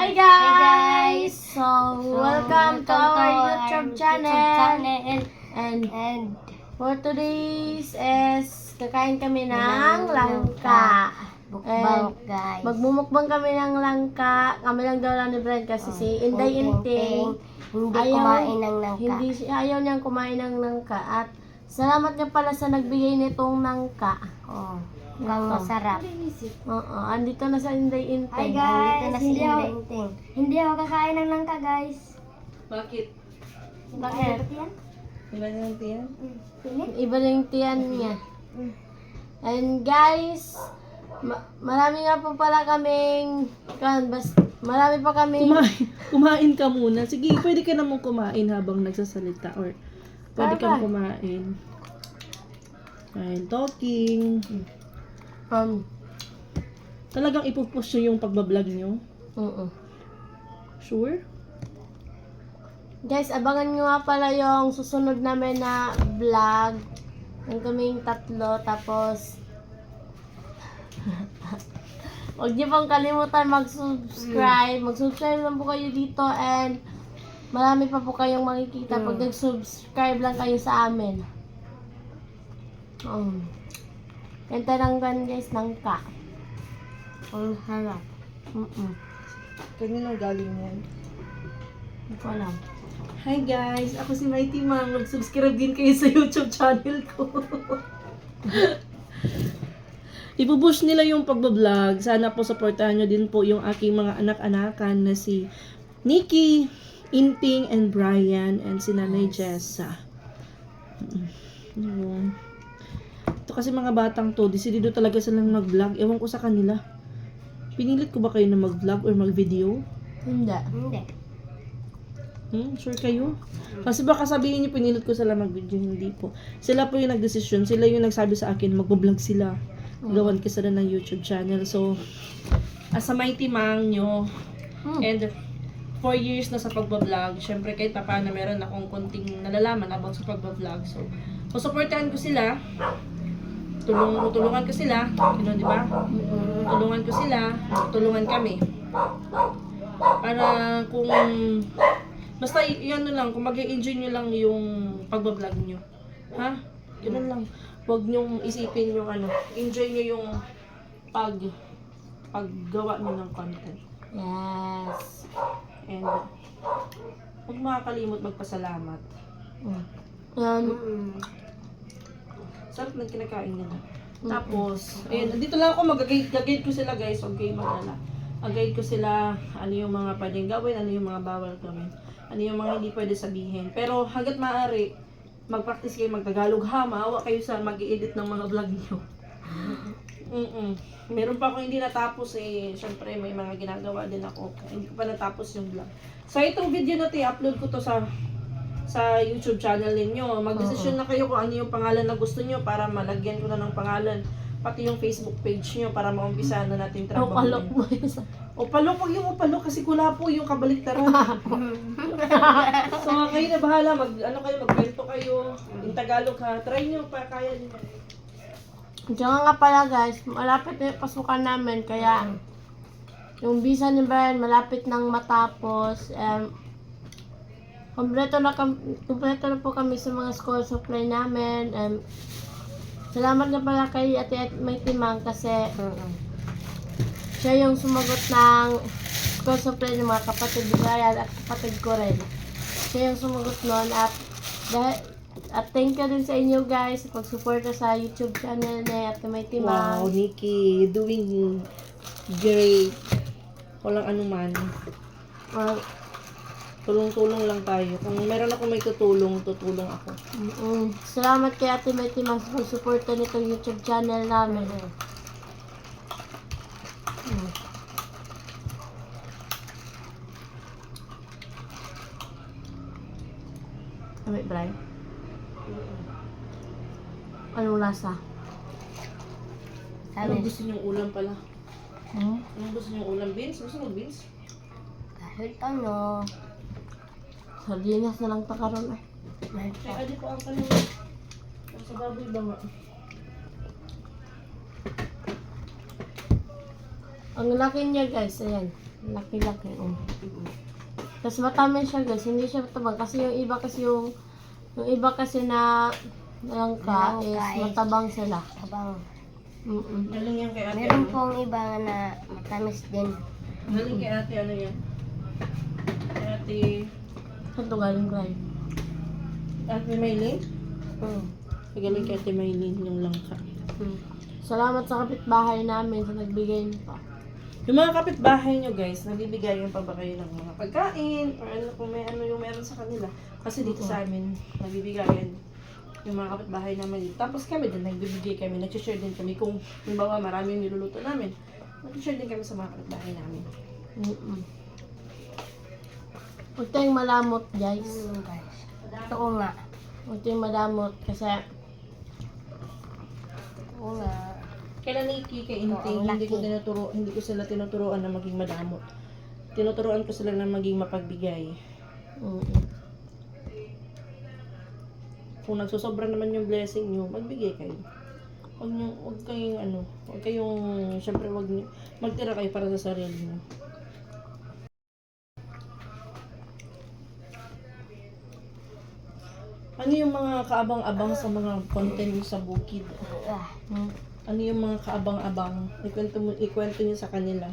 Hi guys! So, welcome to our YouTube channel. And for today's is kakain kami ng langka. Mukbang, guys. Magmumukbang kami ng langka. Kami lang daw lang ni Brad kasi si Inday Inting Hindi kumain ng langka. ayaw niyang kumain ng langka. At salamat niya pala sa nagbigay nitong langka. Oh, mukhang masarap. Oo, andito na sa Inday Inting. Hi guys! Hindi ako kakain ng langka, guys. Bakit? Bakit? Iba na yung tiyan? Iba na yung tiyan niya. And guys, marami nga po pala kaming marami pa kaming Kumain ka muna. Sige, pwede ka namang kumain habang nagsasalita or pwede kang kumain. While talking. Talagang ipupush nyo yung pagbablog nyo? Sure? Guys, abangan nyo nga pala yung susunod namin na vlog. Yung kaming tatlo. Tapos, huwag niyo pong kalimutan mag-subscribe. Mag-subscribe lang po kayo dito and marami pa po kayong makikita pag nag-subscribe lang kayo sa amin. Yan tananggan guys ng ka. Ang harap. Kanino galing yan? Hindi ko alam. Hi guys! Ako si Mighty Mang. Mag-subscribe din kayo sa YouTube channel ko. Ipupush nila yung pagbablog. Sana po supportahan nyo din po yung aking mga anak-anakan na si Nikki, Inting, and Brian, and si Nanay Jessa. Yun. Ito kasi mga batang to, decidido talaga silang mag-vlog. Ewan ko sa kanila. Pinilit ko ba kayo na mag-vlog or mag-video? Hindi. Sure kayo? Kasi baka sabihin niyo pinilit ko sila mag-video, hindi po. Sila po yung nag-desisyon, sila yung nagsabi sa akin, mag-vlog sila. Gawan ko sila ng YouTube channel. So, as a Mighty Mang nyo, and 4 years na sa pagbablog, syempre kahit pa paano meron akong konting nalalaman about sa pagbablog. So, susuportahan ko sila, tulungan ko sila, di ba? Tulungan ko sila, tulungan kami. Para kung basta yan na lang, kung mag-enjoy nyo lang yung pagbablog nyo. Ha? Ganun lang. Huwag nyong isipin yung enjoy nyo yung paggawa nyo ng content. Yes. And huwag makakalimot magpasalamat. Yan. Sarap ng kinakain nila. Tapos, ayun, dito lang ako mag-guide ko sila guys. Huwag kayo mag-ala. Mag-guide ko sila ano yung mga pwedeng gawin, ano yung mga bawal gawin. Ano yung mga hindi pwede sabihin. Pero hanggat maaari, mag-practice kayo mag-Tagalog ha. Maawa kayo sa mag-i-edit ng mga vlog nyo. Meron pa ako hindi natapos eh. Siyempre may mga ginagawa din ako. Hindi ko pa natapos yung vlog. So itong video na i-upload ko to sa YouTube channel ninyo. Mag-desisyon na kayo kung ano yung pangalan na gusto nyo para malagyan ko na ng pangalan. Pati yung Facebook page nyo para maumpisahan na natin trabaho. Opalok mo yun. Opalok, huwag yung opalok kasi kula po yung kabaliktaran. So kayo na bahala, magkwento kayo. In Tagalog ha, try nyo pa, kaya din. Diyan nga pala guys, malapit na yung pasukan namin. Kaya yung visa ni Brian malapit nang matapos. Kompleto na po kami sa mga school supply namin. Salamat na pala kay Ate Mighty Mang kasi siya yung sumagot ng school supply ng mga kapatid ni Brian at kapatid ko rin. Siya yung sumagot nun at thank you din sa inyo guys sa pag-suporta sa YouTube channel ni Ate Mighty Mang. Wow, Nikki, doing great. Walang anuman. Tulong-tulong lang tayo. Kung meron ako may tutulong ako. Salamat kay Ate Mighty Mang sa pag-suporta nitong YouTube channel namin. Amit, Brian? Anong lasa? Anong gusto niyong ulam pala? Anong gusto niyong ulam? Beans? Gusto mo beans? Kahit ano. Sardinas na lang takaroon eh. Ay, adi ko ang kanina. Sa baboy ba nga? Ang laki niya guys, ayan. Laki-laki. Oh. Tapos matamis siya guys, hindi siya matabang. Kasi yung iba kasi na langka is matabang sila. Abang. Galing yan kay ate. Meron pong iba na matamis din. Galing kay ate, ano yan? Kay ate... Saan ito galing, Bray? Ate Maylin? Mm. Galing kay ate Maylin yung langka. Salamat sa kapitbahay namin sa nagbigay nito. Yung mga kapitbahay nyo guys, nagbibigayan pa ba kayo ng mga pagkain? Or ano kung may ano yung meron sa kanila? Kasi dito sa amin, nagbibigayan yung mga kapitbahay naman dito. Tapos kami din, nagbibigay kami, nag-share din kami. Kung halimbawa marami yung niluluto namin, nag-share din kami sa mga kapitbahay namin. Huwag tayong malamot, guys. Guys. Totoo nga. Huwag tayong malamot kasi Oo nga. Kailan ni Kika Inting, hindi ko sila tinuturuan na maging madamot. Tinuturuan ko sila na maging mapagbigay. Kung nagsosobra naman yung blessing nyo, magbigay kayo. Huwag kayong, syempre magtira kayo para sa sarili nyo. Ano yung mga kaabang-abang sa mga content nyo sa bukid? Ano yung mga kaabang-abang? Ikwento nyo sa kanila.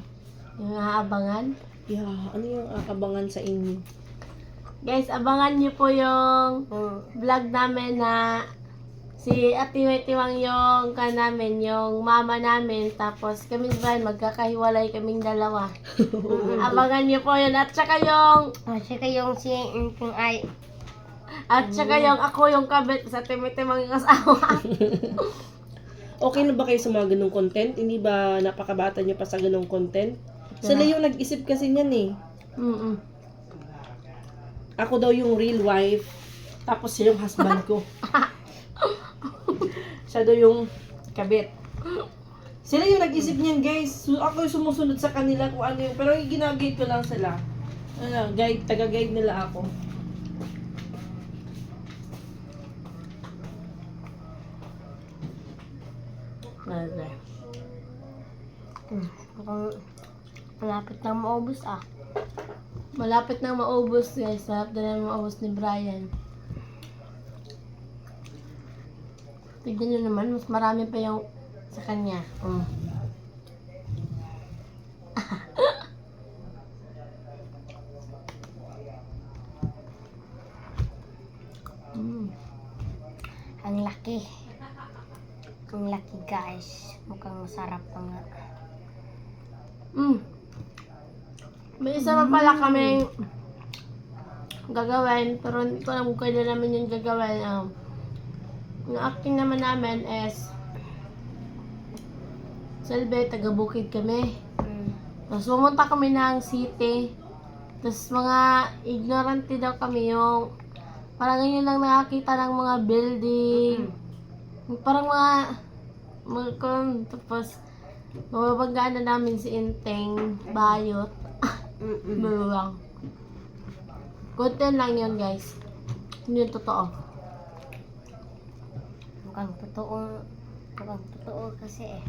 yung aabangan. Yeah, ano yung abangan sa inyo? Guys, abangan niyo po yung vlog namin na si Ate May Tiwang yung yung mama namin. Tapos kami ba magkakahiwalay kaming dalawa. Abangan niyo po yun. At saka yung Si Inting ay yung ako yung kabit sa Ate May Tiwang yung asawa. Okay na ba kayo sa mga ganong content? Hindi ba napakabata nyo pa sa ganong content? Sila yung nag-isip kasi niyan eh. Ako daw yung real wife, tapos siya yung husband ko. Siya daw yung kabit. Sila yung nag-isip niyan guys. Ako yung sumusunod sa kanila kung ano yung, pero ginag-guide ko lang sila. Taga-guide nila ako. mukhang malapit na maubos ah. Malapit nang maubos guys. Malapit na maubos ni Brian. Tignan nyo naman, mas marami pa yung sa kanya. Ang laki. Ang laki guys. Mukhang masarap pa nga. May isa pa pala kaming gagawin, pero hindi ko alam kung kailan namin yung gagawin. Ang acting naman namin is Selbe, taga-Bukid kami. Tapos pumunta kami ng city. Tapos mga ignorante daw kami yung parang ngayon lang nakakita ng mga building. Parang tapos mababanggaan na namin si Inteng, Bayot. Berulang. Content lang yun guys. Hindi yun totoo. Mukhang totoo kasi eh.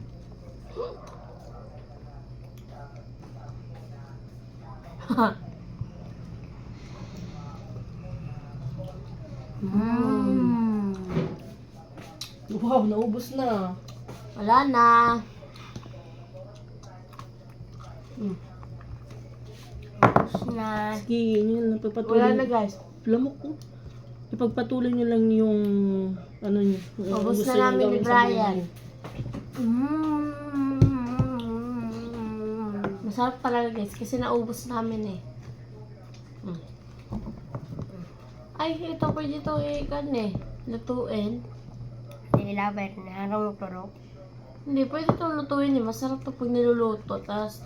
Wow, naubos na. Wala na. Na Sige, yun, Wala na guys. Lamok ko. Ipagpatuloy nyo lang yung ano nyo. Ubus gusto na nyo namin ni gawin sa Brian. buhay. Masarap talaga guys kasi naubos namin eh. Ay, ito pwede ito lutuin. nilabar na harong turo. Hindi, pwede itong lutuin eh. Masarap ito pag niluluto. Tapos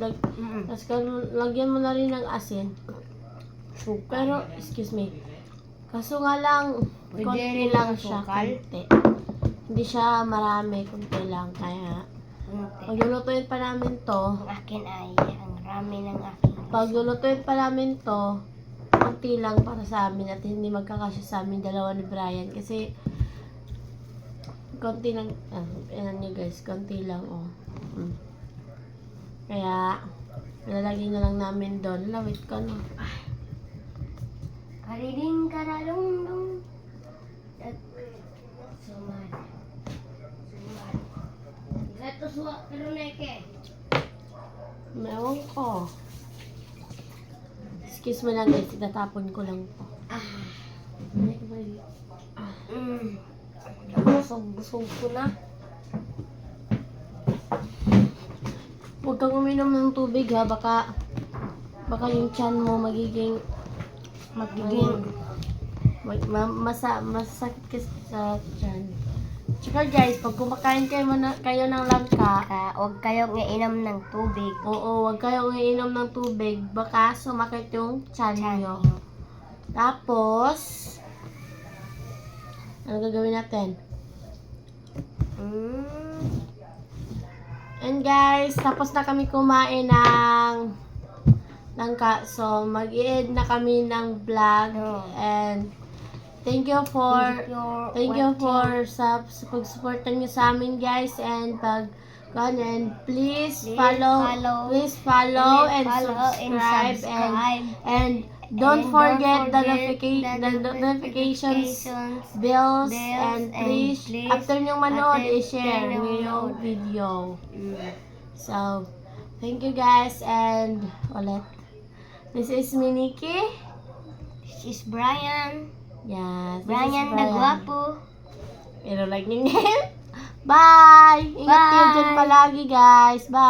lagyan mo na rin ng asin. Pero, excuse me. Kaso nga lang, Pwede konti rin lang ng siya. sukal? Konti. Hindi siya marami, konti lang. Kaya, pag lulutuin pa namin to, Ang akin ay ang rami ng aking pag lulutuin pa namin to, konti lang para sa amin at hindi magkakasya sa amin dalawa ni Brian. Kasi, konti lang, yan nyo guys, konti lang, oh. Kaya, Lalagay na lang namin doon. Lawit ko, no? Kariding karalong dong. Suman. Gato suwa karuneke. Meron ko. Excuse mo lang guys, itatapon ko lang po. Busog ko na. Huwag kang uminom ng tubig ha, baka yung tiyan mo magiging masakit kasi sa tiyan. Tsaka guys, pag kumakain kayo ng langka, Huwag kayong iinom ng tubig. oo, huwag kayong iinom ng tubig, baka sumakit yung tiyan nyo. Tapos, ano gagawin natin? And guys, tapos na kami kumain ng langka. So, mag-i-end na kami ng vlog. And thank you for sa pag-suporta niyo sa amin guys. And please follow and subscribe and don't forget the notifications bells and please after nyo manood i-share yung video. So thank you guys and ulit. This is Miniki. This is Brian. Yes, this is Brian na gwapo. Pero like nyo. Bye! Ingat kayo dyan palagi guys. Bye!